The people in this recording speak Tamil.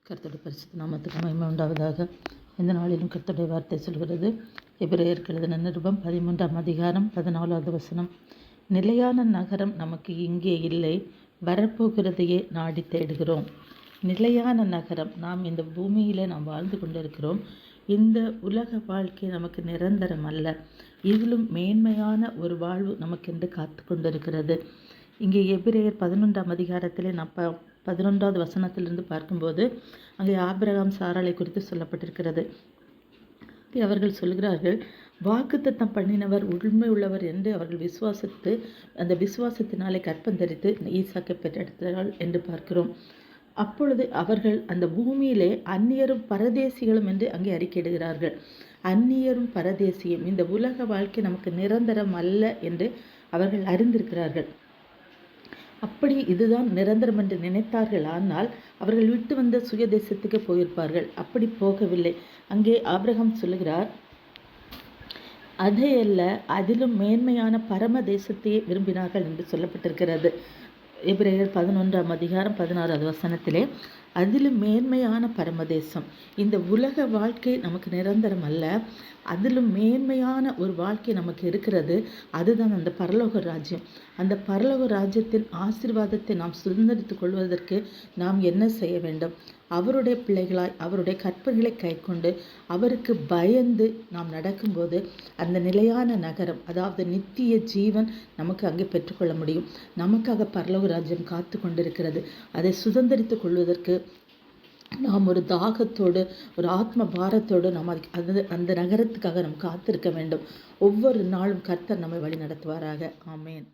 கர்த்தருடைய பரிசுத்த நாமத்துக்கு மகிமை உண்டாவதாக. இந்த நாளிலும் கர்த்தருடைய வார்த்தை சொல்கிறது. எபிரேயருக்கு எழுதின நிருபம் 13ஆம் அதிகாரம் 14வது வசனம். நிலையான நகரம் நமக்கு இங்கே இல்லை, வரப்போகிறதையே நாடி தேடுகிறோம். நிலையான நகரம், நாம் இந்த பூமியில் நாம் வாழ்ந்து கொண்டிருக்கிறோம். இந்த உலக வாழ்க்கை நமக்கு நிரந்தரம் அல்ல. இதிலும் மேன்மையான ஒரு வாழ்வு நமக்கென்று காத்து கொண்டிருக்கிறது. இங்கே எபிரேயர் 11ஆம் அதிகாரத்திலே நாம் 11வது வசனத்திலிருந்து பார்க்கும்போது அங்கே ஆபிரகாம் சாராளை குறித்து சொல்லப்பட்டிருக்கிறது. அவர்கள் சொல்கிறார்கள், வாக்குத்தத்தம் பண்ணினவர் உண்மை உள்ளவர் என்று அவர்கள் விசுவாசித்து அந்த விசுவாசத்தினாலே கற்பந்தரித்து ஈசாக்கை பெற்றெடுத்தார்கள் என்று பார்க்கிறோம். அப்பொழுது அவர்கள் அந்த பூமியிலே அந்நியரும் பரதேசிகளும் என்று அங்கே அறிக்கையிடுகிறார்கள். அந்நியரும் பரதேசியும், இந்த உலக வாழ்க்கை நமக்கு நிரந்தரம் அல்ல என்று அவர்கள் அறிந்திருக்கிறார்கள். அப்படி இதுதான் நிரந்தரம் என்று நினைத்தார்கள். ஆனால் அவர்கள் விட்டு வந்த சுயதேசத்துக்கு போயிருப்பார்கள். அப்படி போகவில்லை. அங்கே ஆபிரகாம் சொல்லுகிறார், அதையல்ல, அதிலும் மேன்மையான பரம தேசத்தையே விரும்பினார்கள் என்று சொல்லப்பட்டிருக்கிறது. எபிரேயர் 11ஆம் அதிகாரம் 16வது வசனத்திலே அதிலும் மேன்மையான பரமதேசம். இந்த உலக வாழ்க்கை நமக்கு நிரந்தரம் அல்ல, அதிலும் மேன்மையான ஒரு வாழ்க்கை நமக்கு இருக்கிறது. அதுதான் அந்த பரலோக ராஜ்யம். அந்த பரலோக ராஜ்யத்தின் ஆசீர்வாதத்தை நாம் சுதந்திரித்துக் கொள்வதற்கு நாம் என்ன செய்ய வேண்டும்? அவருடைய பிள்ளைகளாய் அவருடைய கற்பனைகளை கைக்கொண்டு அவருக்கு பயந்து நாம் நடக்கும்போது அந்த நிலையான நகரம், அதாவது நித்திய ஜீவன் நமக்கு அங்கே பெற்றுக்கொள்ள முடியும். நமக்காக பரலோக ராஜ்யம் காத்து கொண்டிருக்கிறது. அதை சுதந்திரித்துக் கொள்வதற்கு நாம் ஒரு தாகத்தோடு, ஒரு ஆத்ம பாரத்தோடு நாம் அந்த நகரத்துக்காக நாம் காத்திருக்க வேண்டும். ஒவ்வொரு நாளும் கர்த்தர் நம்மை வழி நடத்துவாராக. ஆமேன்.